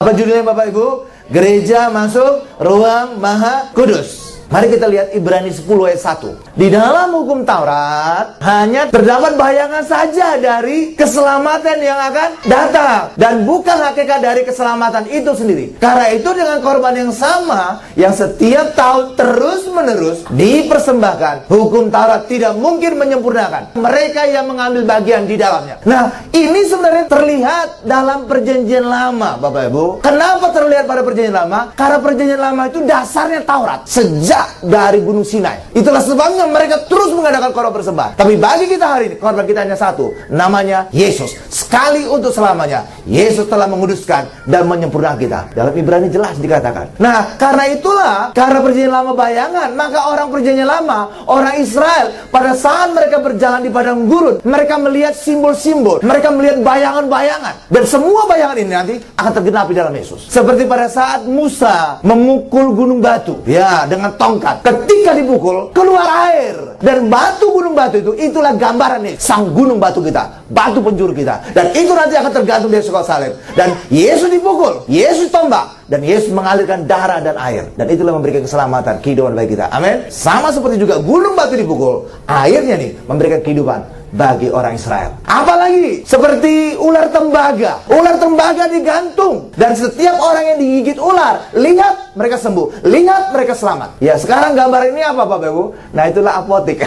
Apa judulnya Bapak Ibu? Gereja masuk ruang maha kudus. Mari kita lihat Ibrani 10 ayat 1. Di dalam hukum Taurat hanya terdapat bayangan saja dari keselamatan yang akan datang, dan bukan hakikat dari keselamatan itu sendiri. Karena itu dengan korban yang sama yang setiap tahun terus menerus dipersembahkan, hukum Taurat tidak mungkin menyempurnakan mereka yang mengambil bagian di dalamnya. Nah, ini sebenarnya terlihat dalam perjanjian lama, Bapak Ibu. Kenapa terlihat pada perjanjian lama? Karena perjanjian lama itu dasarnya Taurat sejak dari Gunung Sinai. Itulah sebabnya mereka terus mengadakan korban persembahan. Tapi bagi kita hari ini, korban kita hanya satu, namanya Yesus. Sekali untuk selamanya, Yesus telah menguduskan dan menyempurnakan kita. Dalam Ibrani jelas dikatakan. Nah, karena itulah, karena perjanjian lama bayangan, maka orang perjanjian lama, orang Israel, pada saat mereka berjalan di padang gurun, mereka melihat simbol-simbol, mereka melihat bayangan-bayangan, dan semua bayangan ini nanti akan tergenapi dalam Yesus. Seperti pada saat Musa memukul gunung batu, ya, dengan tongkat. Ketika dipukul, keluar air. Dan batu, gunung batu itu, itulah gambaran nih, sang gunung batu kita, batu penjuru kita. Dan itu nanti akan tergantung dari sekal salib. Dan Yesus dipukul, Yesus tombak, dan Yesus mengalirkan darah dan air. Dan itulah memberikan keselamatan, kehidupan bagi kita. Amin. Sama seperti juga gunung batu dipukul, airnya nih memberikan kehidupan bagi orang Israel. Apalagi seperti ular tembaga. Ular tembaga digantung, dan setiap orang yang digigit ular, lihat mereka sembuh, lihat mereka selamat. Ya, sekarang gambar ini apa Bapak Ibu? Nah, itulah apotik.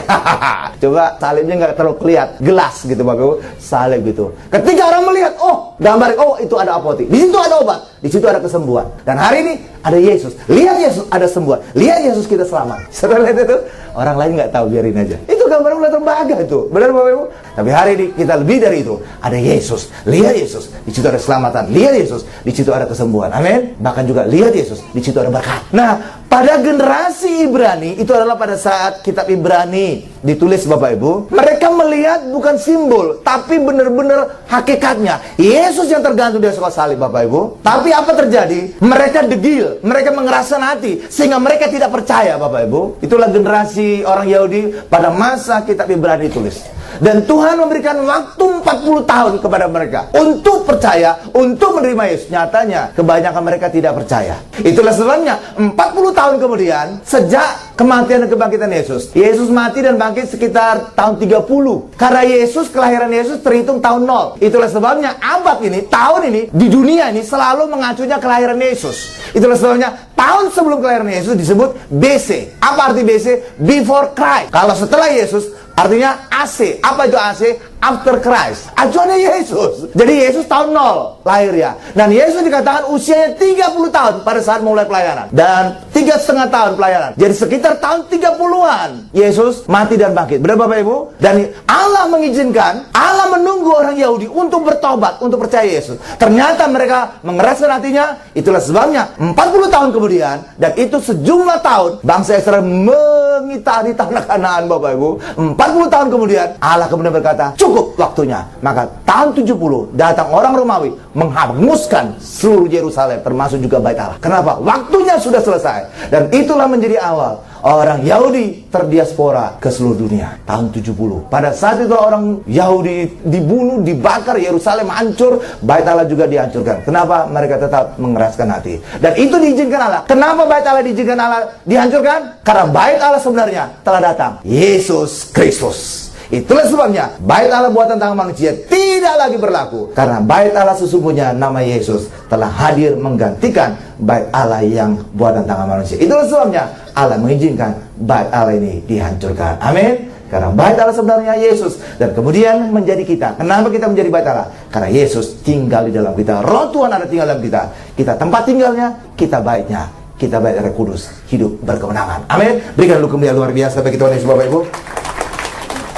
Coba salibnya nggak terlalu kelihatan, gelas gitu Bapak Ibu, salib gitu. Ketika orang melihat, oh gambar, oh itu ada apotik, di situ ada obat, di situ ada kesembuhan. Dan hari ini ada Yesus, lihat Yesus ada sembuhan, lihat Yesus kita selamat. Setelah itu orang lain nggak tahu, biarin aja. Itu gambar ular tembaga itu, benar Bapak Ibu? Tapi hari ini kita lebih dari itu. Ada Yesus, lihat Yesus, di situ ada keselamatan, lihat Yesus, di situ ada kesembuhan. Amin. Bahkan juga lihat Yesus, di situ ada berkat. Nah, pada generasi Ibrani, itu adalah pada saat kitab Ibrani ditulis Bapak Ibu, mereka melihat bukan simbol, tapi benar-benar hakikatnya Yesus yang tergantung di sekal salib Bapak Ibu. Tapi apa terjadi? Mereka degil, mereka mengeraskan hati, sehingga mereka tidak percaya Bapak Ibu. Itulah generasi orang Yahudi pada masa kitab Ibrani ditulis. Dan Tuhan memberikan waktu 40 tahun kepada mereka untuk percaya, untuk menerima Yesus. Nyatanya kebanyakan mereka tidak percaya. Itulah sebabnya 40 tahun kemudian, sejak kematian dan kebangkitan Yesus, Yesus mati dan bangkit sekitar tahun 30. Karena Yesus, kelahiran Yesus terhitung tahun 0. Itulah sebabnya abad ini, tahun ini, di dunia ini selalu mengacunya kelahiran Yesus. Itulah sebabnya tahun sebelum kelahiran Yesus disebut BC. Apa arti BC? Before Christ. Kalau setelah Yesus, artinya AC. Apa itu AC? After Christ. Acuannya Yesus. Jadi Yesus tahun 0 lahir ya. Dan Yesus dikatakan usianya 30 tahun pada saat mulai pelayanan. Dan 3,5 tahun pelayanan. Jadi sekitar tahun 30-an Yesus mati dan bangkit. Benar Bapak Ibu? Dan Allah mengizinkan, Allah menunggu orang Yahudi untuk bertobat, untuk percaya Yesus. Ternyata mereka mengeraskan hatinya. Itulah sebabnya 40 tahun kemudian, dan itu sejumlah tahun, bangsa Israel mengitari tanah Kanaan Bapak Ibu. 40 tahun kemudian Allah kemudian berkata, cukup waktunya. Maka tahun 70 datang orang Romawi menghanguskan seluruh Yerusalem, termasuk juga Bait Allah. Kenapa? Waktunya sudah selesai. Dan itulah menjadi awal orang Yahudi terdiaspora ke seluruh dunia. Tahun 70. Pada saat itu orang Yahudi dibunuh, dibakar, Yerusalem hancur, Bait Allah juga dihancurkan. Kenapa? Mereka tetap mengeraskan hati. Dan itu diizinkan Allah. Kenapa Bait Allah diizinkan Allah dihancurkan? Karena Bait Allah sebenarnya telah datang, Yesus Kristus. Itulah sebabnya Bait Allah buatan tangan manusia tidak lagi berlaku. Karena Bait Allah sesungguhnya, nama Yesus, telah hadir menggantikan Bait Allah yang buatan tangan manusia. Itulah sebabnya Allah mengizinkan Bait Allah ini dihancurkan. Amin. Karena Bait Allah sebenarnya Yesus, dan kemudian menjadi kita. Kenapa kita menjadi Bait Allah? Karena Yesus tinggal di dalam kita. Roh Tuhan ada tinggal dalam kita. Kita tempat tinggalnya, kita baitnya. Kita Bait Allah Kudus, hidup berkemenangan. Amin. Berikan dulu kemuliaan luar biasa bagi Tuhan Yesus Bapak Ibu.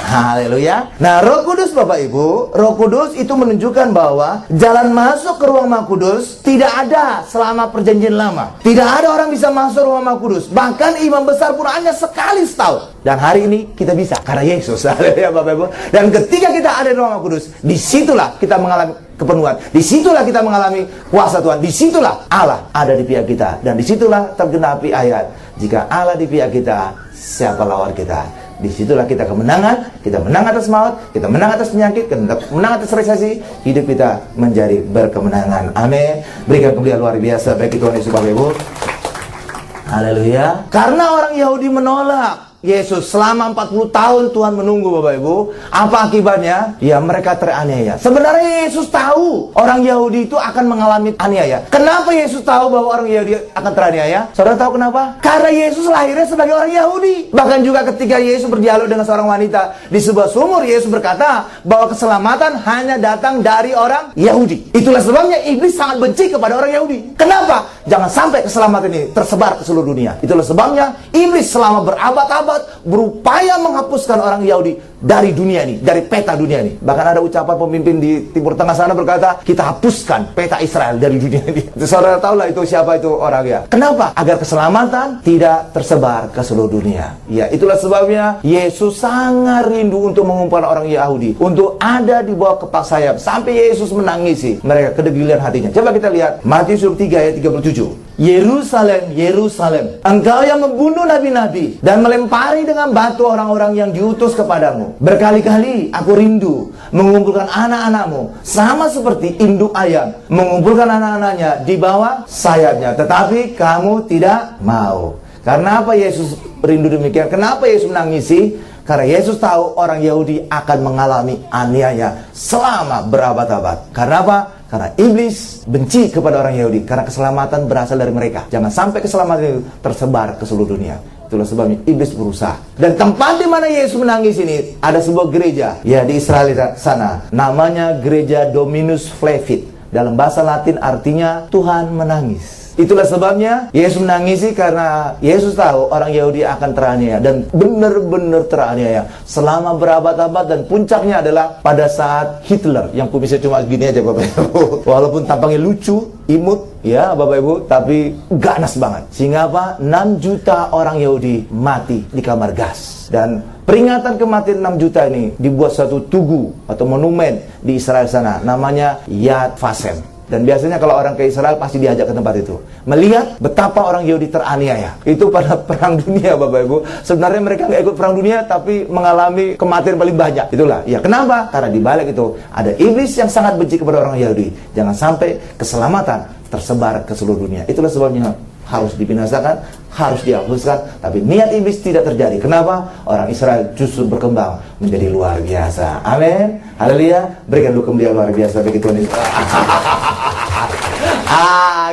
Haleluya. Nah, Roh Kudus Bapak Ibu, Roh Kudus itu menunjukkan bahwa jalan masuk ke ruang Maha Kudus tidak ada selama perjanjian lama. Tidak ada orang bisa masuk ruang Maha Kudus. Bahkan imam besar pun hanya sekali setahun. Dan hari ini kita bisa karena Yesus. Haleluya Bapak Ibu. Dan ketika kita ada di ruang Maha Kudus, disitulah kita mengalami kepenuhan. Disitulah kita mengalami kuasa Tuhan. Disitulah Allah ada di pihak kita. Dan disitulah tergenapi ayat, jika Allah di pihak kita, siapa lawan kita? Disitulah kita kemenangan, kita menang atas maut, kita menang atas penyakit, kita menang atas resesi, hidup kita menjadi berkemenangan. Amin. Berikan kemuliaan luar biasa bagi Tuhan Yesus, Bapak Ibu. Haleluya. Karena orang Yahudi menolak Yesus selama 40 tahun, Tuhan menunggu, Bapak Ibu. Apa akibatnya? Ya, mereka teraniaya. Sebenarnya Yesus tahu orang Yahudi itu akan mengalami aniaya. Kenapa Yesus tahu bahwa orang Yahudi akan teraniaya? Saudara tahu kenapa? Karena Yesus lahirnya sebagai orang Yahudi. Bahkan juga ketika Yesus berdialog dengan seorang wanita di sebuah sumur, Yesus berkata bahwa keselamatan hanya datang dari orang Yahudi. Itulah sebabnya iblis sangat benci kepada orang Yahudi. Kenapa? Jangan sampai keselamatan ini tersebar ke seluruh dunia. Itulah sebabnya iblis selama berabad-abad berupaya menghapuskan orang Yahudi dari dunia ini, dari peta dunia ini. Bahkan ada ucapan pemimpin di Timur Tengah sana berkata, kita hapuskan peta Israel dari dunia ini. Saudara tahu lah itu siapa itu orangnya. Kenapa? Agar keselamatan tidak tersebar ke seluruh dunia. Ya, itulah sebabnya Yesus sangat rindu untuk mengumpulkan orang Yahudi, untuk ada di bawah kepak sayap, sampai Yesus menangisi mereka kedegilan hatinya. Coba kita lihat Matius 3 ayat 37. Yerusalem, Yerusalem, engkau yang membunuh nabi-nabi dan melempari dengan batu orang-orang yang diutus kepadamu. Berkali-kali aku rindu mengumpulkan anak-anakmu, sama seperti induk ayam mengumpulkan anak-anaknya di bawah sayapnya, tetapi kamu tidak mau. Karena apa Yesus rindu demikian? Kenapa Yesus menangisi? Karena Yesus tahu orang Yahudi akan mengalami aniaya selama berabad-abad. Karena apa? Karena iblis benci kepada orang Yahudi, karena keselamatan berasal dari mereka. Jangan sampai keselamatan itu tersebar ke seluruh dunia. Itulah sebabnya iblis berusaha. Dan tempat di mana Yesus menangis ini ada sebuah gereja, ya, di Israel sana. Namanya Gereja Dominus Flevit. Dalam bahasa Latin artinya Tuhan menangis. Itulah sebabnya Yesus menangisi, karena Yesus tahu orang Yahudi akan teraniaya, dan benar-benar teraniaya selama berabad-abad. Dan puncaknya adalah pada saat Hitler, yang kumisnya cuma gini aja, Bapak Ibu. Walaupun tampangnya lucu, imut, ya Bapak Ibu, tapi ganas banget. Sehingga apa? 6 juta orang Yahudi mati di kamar gas. Dan peringatan kematian 6 juta ini dibuat suatu tugu atau monumen di Israel sana, namanya Yad Vashem. Dan biasanya kalau orang ke Israel pasti diajak ke tempat itu, melihat betapa orang Yahudi teraniaya. Itu pada perang dunia, Bapak Ibu. Sebenarnya mereka nggak ikut perang dunia, tapi mengalami kematian paling banyak. Itulah. Ya, kenapa? Karena di balik itu ada iblis yang sangat benci kepada orang Yahudi. Jangan sampai keselamatan tersebar ke seluruh dunia. Itulah sebabnya harus dibinasakan, harus dihapuskan. Tapi niat iblis tidak terjadi. Kenapa? Orang Israel justru berkembang menjadi luar biasa. Amin. Haleluya. Berikan dulu kemuliaan luar biasa bagi Tuhan Yesus.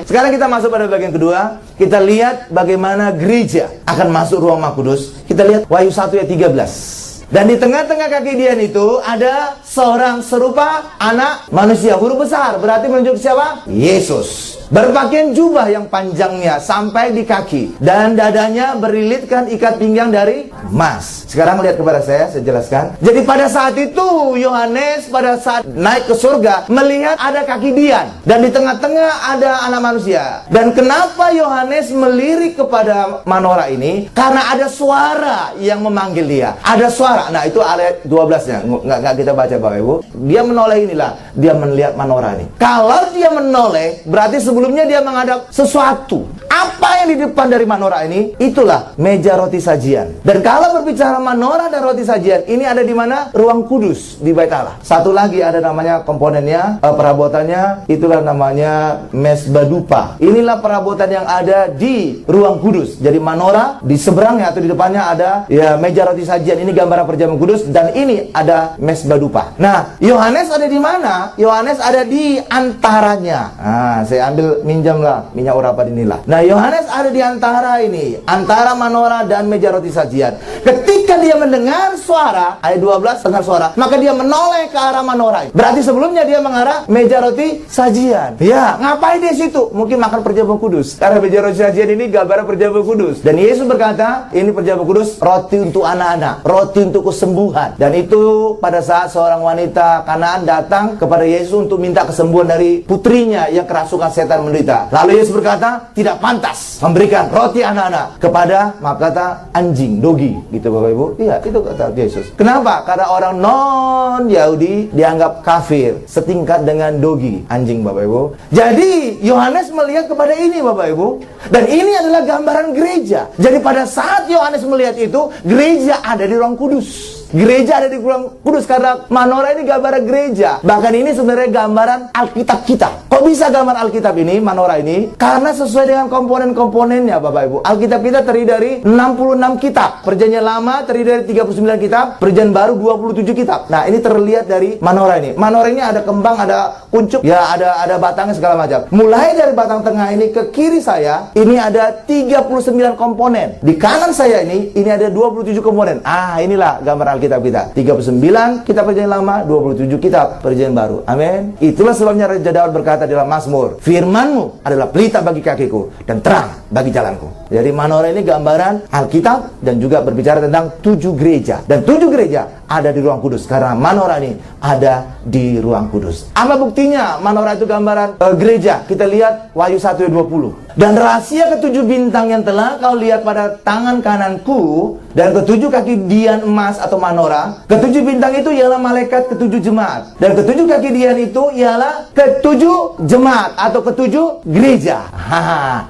Sekarang kita masuk pada bagian kedua. Kita lihat bagaimana gereja akan masuk ruang Maha Kudus. Kita lihat Wahyu 1 ayat 13. Dan di tengah-tengah kaki Dian itu ada seorang serupa anak manusia, huruf besar, berarti menunjuk siapa? Yesus. Berpakaian jubah yang panjangnya sampai di kaki, dan dadanya berlilitkan ikat pinggang dari emas. Sekarang lihat kepada saya jelaskan. Jadi pada saat itu Yohanes pada saat naik ke surga melihat ada kaki Dian, dan di tengah-tengah ada anak manusia. Dan kenapa Yohanes melirik kepada menorah ini? Karena ada suara yang memanggil dia. Ada suara. Nah, itu ayat 12-nya. Nggak kita baca, Bapak Ibu. Dia menoleh inilah. Dia melihat menorah ini. Kalau dia menoleh, berarti sebelumnya dia menghadap sesuatu. Apa yang di depan dari menorah ini? Itulah meja roti sajian. Dan kalau berbicara menorah dan roti sajian, ini ada di mana? Ruang kudus di Bait Allah. Satu lagi ada namanya komponennya, perabotannya, itulah namanya mesbadupa. Inilah perabotan yang ada di ruang kudus. Jadi menorah di seberangnya atau di depannya ada ya meja roti sajian. Ini gambaran perjamuan kudus, dan ini ada mesbadupa. Nah, Yohanes ada di mana? Yohanes ada di antaranya. Nah, saya ambil minjamlah minyak urapan inilah. Nah, Yohanes ada di antara ini, antara menorah dan meja roti sajian. Ketika dia mendengar suara, ayat 12, dengar suara, maka dia menoleh ke arah menorah. Berarti sebelumnya dia mengarah meja roti sajian. Ya, ngapain di situ? Mungkin makan perjamuan kudus. Karena meja roti sajian ini gambaran perjamuan kudus. Dan Yesus berkata, ini perjamuan kudus, roti untuk anak-anak, roti untuk kesembuhan. Dan itu pada saat seorang wanita Kanaan datang kepada Yesus untuk minta kesembuhan dari putrinya yang kerasukan setan menderita. Lalu Yesus berkata, tidak pantas memberikan roti anak-anak kepada, maaf kata, anjing, dogi, gitu Bapak Ibu. Iya, itu kata Yesus. Kenapa? Karena orang non-Yahudi dianggap kafir, setingkat dengan dogi, anjing Bapak Ibu. Jadi Yohanes melihat kepada ini Bapak Ibu, dan ini adalah gambaran gereja. Jadi pada saat Yohanes melihat itu, gereja ada di ruang kudus. Gereja ada di ruang kudus karena menorah ini gambaran gereja. Bahkan ini sebenarnya gambaran Alkitab kita. Kok bisa gambar Alkitab ini, menorah ini? Karena sesuai dengan komponen-komponennya Bapak Ibu. Alkitab kita terdiri dari 66 kitab. Perjanjian Lama terdiri dari 39 kitab, Perjanjian Baru 27 kitab. Nah, ini terlihat dari menorah ini. Menorah ini ada kembang, ada kuncup, ya ada batangnya segala macam. Mulai dari batang tengah ini ke kiri saya, ini ada 39 komponen. Di kanan saya ini ada 27 komponen. Inilah gambar Alkitab kita. 39 kitab Perjanjian Lama, 27 kitab Perjanjian Baru. Amin. Itulah sebabnya Raja Daud berkata dalam Mazmur, firman-Mu adalah pelita bagi kakiku dan terang bagi jalanku. Jadi menorah ini gambaran Alkitab dan juga berbicara tentang 7 gereja. Dan 7 gereja ada di ruang kudus karena menorah ini ada di ruang kudus. Apa buktinya menorah itu gambaran gereja? Kita lihat Wahyu 1 ayat 20. Dan rahasia ketujuh bintang yang telah kau lihat pada tangan kananku dan ketujuh kaki dian emas atau menorah. Ketujuh bintang itu ialah malaikat ketujuh jemaat. Dan ketujuh kaki dian itu ialah ketujuh jemaat atau ketujuh gereja.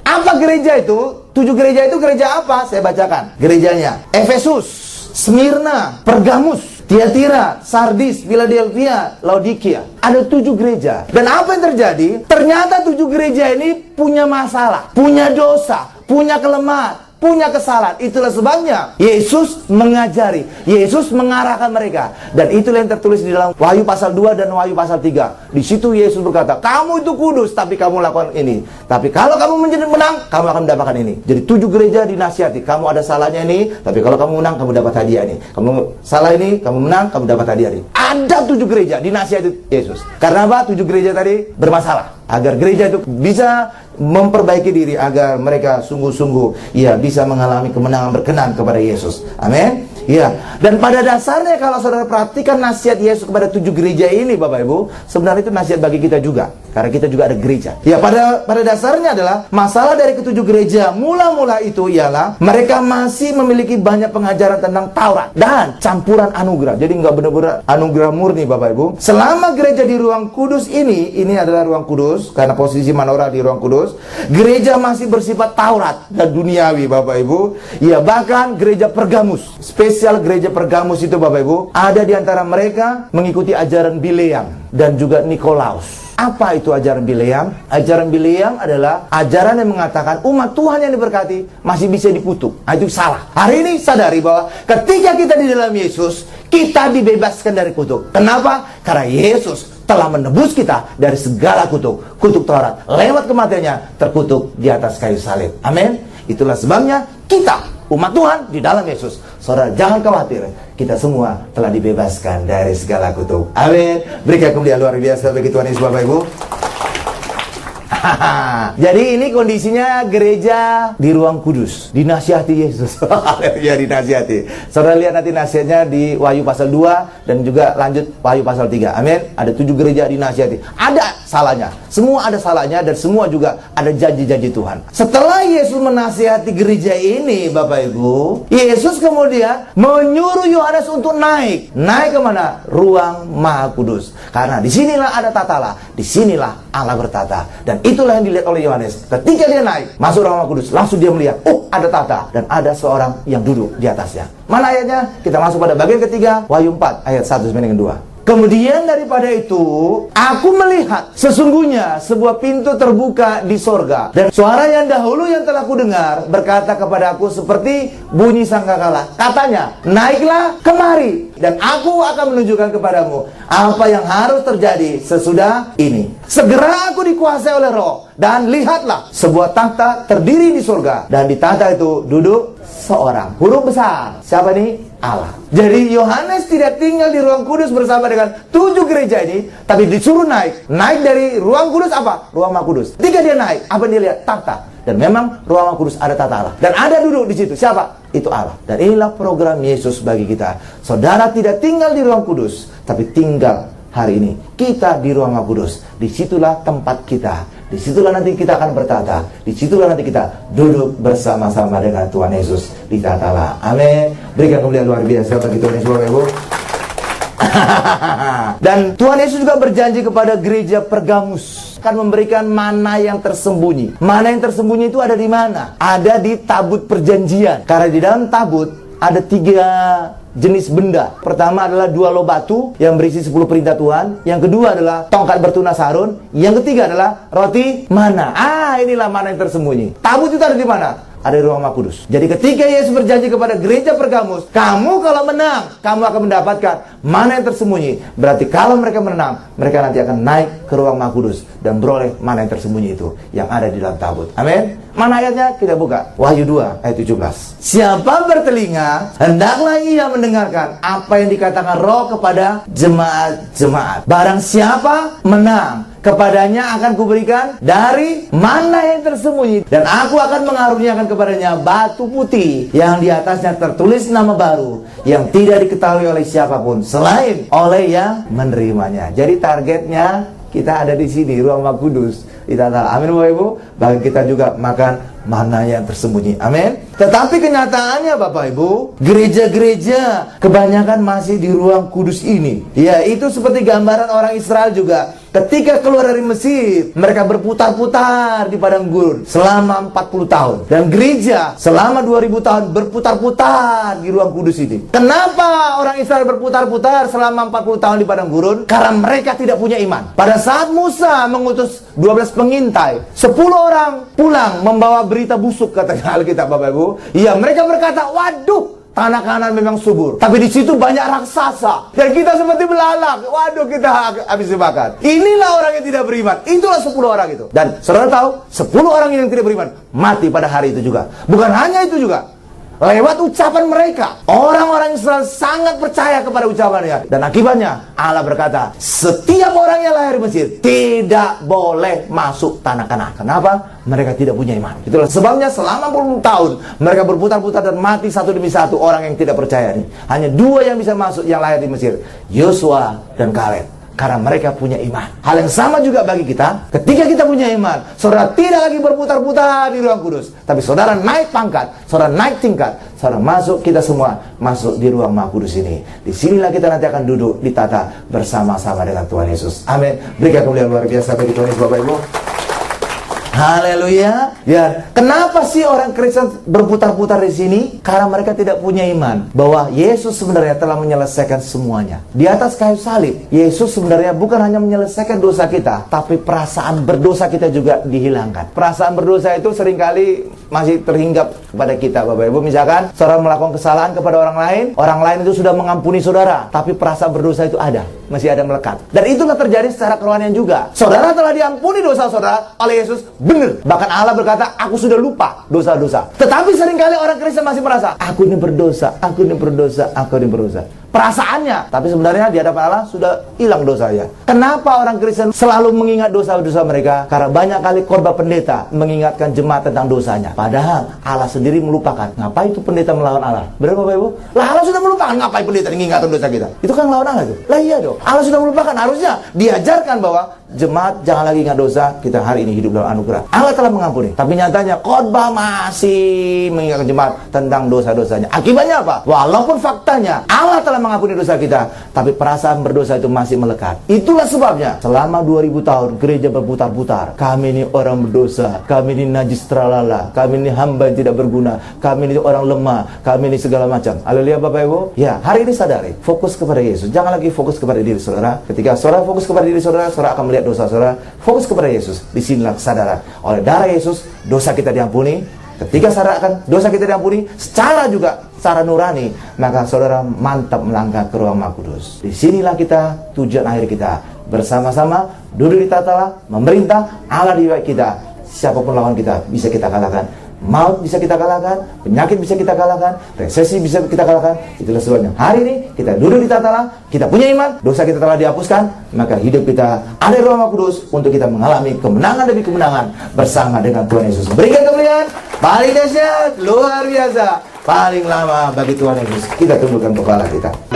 Apa gereja itu? 7 gereja itu gereja apa? Saya bacakan gerejanya. Efesus, Smyrna, Pergamus, Tiatira, Sardis, Philadelphia, Laodikia. Ada 7 gereja. Dan apa yang terjadi? Ternyata 7 gereja ini punya masalah, punya dosa, punya kelemahan, punya kesalahan. Itulah sebabnya Yesus mengajari, Yesus mengarahkan mereka. Dan itulah yang tertulis di dalam Wahyu pasal 2 dan Wahyu pasal 3. Di situ Yesus berkata, kamu itu kudus, tapi kamu lakukan ini. Tapi kalau kamu menjadi menang, kamu akan mendapatkan ini. Jadi 7 gereja dinasihati, kamu ada salahnya ini, tapi kalau kamu menang, kamu dapat hadiah ini. Kamu salah ini, kamu menang, kamu dapat hadiah ini. Ada 7 gereja dinasihati Yesus. Karena apa? 7 gereja tadi bermasalah. Agar gereja itu bisa memperbaiki diri, agar mereka sungguh-sungguh bisa mengalami kemenangan berkenan kepada Yesus. Amin. Ya, dan pada dasarnya kalau saudara perhatikan nasihat Yesus kepada 7 gereja ini Bapak Ibu, sebenarnya itu nasihat bagi kita juga. Karena kita juga ada gereja. Ya, pada dasarnya adalah masalah dari ketujuh gereja mula-mula itu ialah mereka masih memiliki banyak pengajaran tentang Taurat dan campuran anugerah. Jadi nggak benar-benar anugerah murni Bapak Ibu. Selama gereja di ruang kudus ini adalah ruang kudus karena posisi menorah di ruang kudus, gereja masih bersifat Taurat dan duniawi Bapak Ibu. Ya, bahkan gereja Pergamus, spesial gereja Pergamus itu Bapak Ibu, ada di antara mereka mengikuti ajaran Bileam dan juga Nikolaus. Apa itu ajaran Bileam? Ajaran Bileam adalah ajaran yang mengatakan umat Tuhan yang diberkati masih bisa dikutuk. Itu salah. Hari ini sadari bahwa ketika kita di dalam Yesus, kita dibebaskan dari kutuk. Kenapa? Karena Yesus telah menebus kita dari segala kutuk. Kutuk Taurat lewat kematiannya terkutuk di atas kayu salib. Amin. Itulah sebabnya kita umat Tuhan di dalam Yesus. Saudara jangan khawatir, kita semua telah dibebaskan dari segala kutuk. Amin. Berikan kemuliaan luar biasa bagi Tuhan Yesus Bapak Ibu. Jadi ini kondisinya gereja di ruang kudus, dinasihati Yesus. Ya, dinasihati. Saudara lihat nanti nasihatnya di Wahyu pasal 2 dan juga lanjut Wahyu pasal 3. Amin. Ada 7 gereja dinasihati. Ada salahnya. Semua ada salahnya dan semua juga ada janji-janji Tuhan. Setelah Yesus menasihati gereja ini Bapak Ibu, Yesus kemudian menyuruh Yohanes untuk naik. Naik kemana? Ruang Maha Kudus. Karena disinilah ada tata Allah. Disinilah Allah bertata. Dan itulah yang dilihat oleh Yohanes. Ketika dia naik masuk ruang Maha Kudus, langsung dia melihat, oh ada tata dan ada seorang yang duduk di atasnya. Mana ayatnya? Kita masuk pada bagian ketiga, Wahyu 4 ayat 1 sampai dengan 2. Kemudian daripada itu, aku melihat sesungguhnya sebuah pintu terbuka di sorga. Dan suara yang dahulu yang telah kudengar berkata kepada aku seperti bunyi sangkakala. Katanya, naiklah kemari dan aku akan menunjukkan kepadamu apa yang harus terjadi sesudah ini. Segera aku dikuasai oleh Roh. Dan lihatlah sebuah takhta terdiri di sorga. Dan di takhta itu duduk seorang. Huruf besar. Siapa nih? Allah. Jadi Yohanes tidak tinggal di ruang kudus bersama dengan 7 gereja ini, tapi disuruh naik. Naik dari ruang kudus apa? Ruang Maha Kudus. Ketika dia naik, apa yang dia lihat? Takhta. Dan memang ruang Maha Kudus ada tata Allah. Dan ada duduk di situ. Siapa? itu Allah. Dan inilah program Yesus bagi kita. Saudara tidak tinggal di ruang kudus, tapi tinggal hari ini kita di ruang Maha Kudus. Disitulah tempat kita. Disitulah nanti kita akan bertata. Disitulah nanti kita duduk bersama-sama dengan Tuhan Yesus di tata Allah. Amin. Berikan kemuliaan luar biasa bagi Tuhan Yesus, Bapak Ibu. Dan Tuhan Yesus juga berjanji kepada gereja Pergamus akan memberikan mana yang tersembunyi. Mana yang tersembunyi itu ada di mana? Ada di tabut perjanjian. Karena di dalam tabut ada 3 jenis benda. Pertama adalah 2 loh batu yang berisi 10 perintah Tuhan. Yang kedua adalah tongkat bertunas Harun. Yang ketiga adalah roti mana. Inilah mana yang tersembunyi. Tabut itu ada di mana? Ada di ruang Maha Kudus. Jadi ketika Yesus berjanji kepada gereja Pergamus, kamu kalau menang, kamu akan mendapatkan mana yang tersembunyi. Berarti kalau mereka menang, mereka nanti akan naik ke ruang Maha Kudus dan beroleh mana yang tersembunyi itu yang ada di dalam tabut. Amin. Mana ayatnya? Kita buka. Wahyu 2 ayat 17. Siapa bertelinga, hendaklah ia mendengarkan apa yang dikatakan Roh kepada jemaat-jemaat. Barang siapa menang, kepadanya akan kuberikan dari mana yang tersembunyi, dan aku akan mengaruniakan kepadanya batu putih yang di atasnya tertulis nama baru yang tidak diketahui oleh siapapun selain oleh yang menerimanya. Jadi targetnya kita ada di sini, ruang Maha Kudus. Amin, Bapak Ibu. Bagi kita juga makan mana yang tersembunyi. Amin. Tetapi kenyataannya Bapak Ibu, gereja-gereja kebanyakan masih di ruang kudus ini. Ya, itu seperti gambaran orang Israel juga. Ketika keluar dari Mesir, mereka berputar-putar di padang gurun selama 40 tahun. Dan gereja selama 2000 tahun berputar-putar di ruang kudus ini. Kenapa orang Israel berputar-putar selama 40 tahun di padang gurun? Karena mereka tidak punya iman. Pada saat Musa mengutus 12 pengintai, 10 orang pulang membawa berita busuk, kata Alkitab, Bapak Ibu. Ya, mereka berkata, waduh, tanah Kanan memang subur, tapi di situ banyak raksasa dan kita seperti belalang. Waduh, kita habis dimakan. Inilah orang yang tidak beriman. Itulah 10 orang itu. Dan saudara tahu, 10 orang yang tidak beriman mati pada hari itu juga. Bukan hanya itu juga, lewat ucapan mereka, orang-orang Israel sangat percaya kepada ucapannya. Dan akibatnya Allah berkata, setiap orang yang lahir di Mesir tidak boleh masuk tanah Kanan. Kenapa? Mereka tidak punya iman. Itulah sebabnya selama 40 tahun mereka berputar-putar dan mati satu demi satu orang yang tidak percaya ini. Hanya 2 yang bisa masuk yang lahir di Mesir, Yosua dan Kaleb. Karena mereka punya iman. Hal yang sama juga bagi kita. Ketika kita punya iman, saudara tidak lagi berputar-putar di ruang kudus, tapi saudara naik pangkat, saudara naik tingkat, saudara masuk, kita semua masuk di ruang Maha Kudus ini. Disinilah kita nanti akan duduk ditata bersama-sama dengan Tuhan Yesus. Amin. Berikan kemuliaan luar biasa bagi Tuhan Yesus, Bapak Ibu. Haleluya. Ya, kenapa sih orang Kristen berputar-putar di sini? Karena mereka tidak punya iman bahwa Yesus sebenarnya telah menyelesaikan semuanya. Di atas kayu salib, Yesus sebenarnya bukan hanya menyelesaikan dosa kita, tapi perasaan berdosa kita juga dihilangkan. Perasaan berdosa itu seringkali masih terhinggap kepada kita, Bapak Ibu. Misalkan saudara melakukan kesalahan kepada orang lain itu sudah mengampuni saudara, tapi perasaan berdosa itu ada, masih ada melekat. Dan itulah terjadi secara kerohanian juga. Saudara telah diampuni dosa saudara oleh Yesus. Benar. Bahkan Allah berkata, aku sudah lupa dosa-dosa. Tetapi seringkali orang Kristen masih merasa, aku ini berdosa, aku ini berdosa, aku ini berdosa. Perasaannya, tapi sebenarnya di hadapan Allah sudah hilang dosanya. Kenapa orang Kristen selalu mengingat dosa-dosa mereka? Karena banyak kali khotbah pendeta mengingatkan jemaat tentang dosanya. Padahal Allah sendiri melupakan. Ngapain itu pendeta melawan Allah? Benar Bapak Ibu? Lah Allah sudah melupakan, ngapain pendeta mengingatkan dosa kita? Itu kan melawan Allah itu. Lah iya dong. Allah sudah melupakan. Harusnya diajarkan bahwa jemaat jangan lagi ingat dosa, kita hari ini hidup dalam anugerah. Allah telah mengampuni. Tapi nyatanya khotbah masih mengingatkan jemaat tentang dosa-dosanya. Akibatnya apa? Walaupun faktanya Allah telah mengampuni dosa kita, tapi perasaan berdosa itu masih melekat. Itulah sebabnya selama 2000 tahun gereja berputar-putar. Kami ini orang berdosa, kami ini najis tralala, kami ini hamba yang tidak berguna, kami ini orang lemah, kami ini segala macam. Haleluya Bapak Ibu. Ya, hari ini sadari, fokus kepada Yesus. Jangan lagi fokus kepada diri saudara. Ketika saudara fokus kepada diri saudara, saudara akan melihat dosa saudara. Fokus kepada Yesus. Disinilah kesadaran. Oleh darah Yesus, dosa kita diampuni. Ketika saudara akan dosa kita diampuni, secara nurani, maka saudara mantap melangkah ke ruang Maha Kudus. Disinilah kita, tujuan akhir kita, bersama-sama duduk di tata Allah, memerintah Allah di bawah kita. Siapapun lawan kita bisa kita kalahkan maut bisa kita kalahkan, penyakit bisa kita kalahkan, resesi bisa kita kalahkan. Itulah sebabnya hari ini kita duduk di tahta Allah, kita punya iman, dosa kita telah dihapuskan, maka hidup kita ada Roh Maha Kudus untuk kita mengalami kemenangan demi kemenangan bersama dengan Tuhan Yesus. Berikan kemuliaan, paling dahsyat, luar biasa, paling lama bagi Tuhan Yesus. Kita tundukkan kepala kita.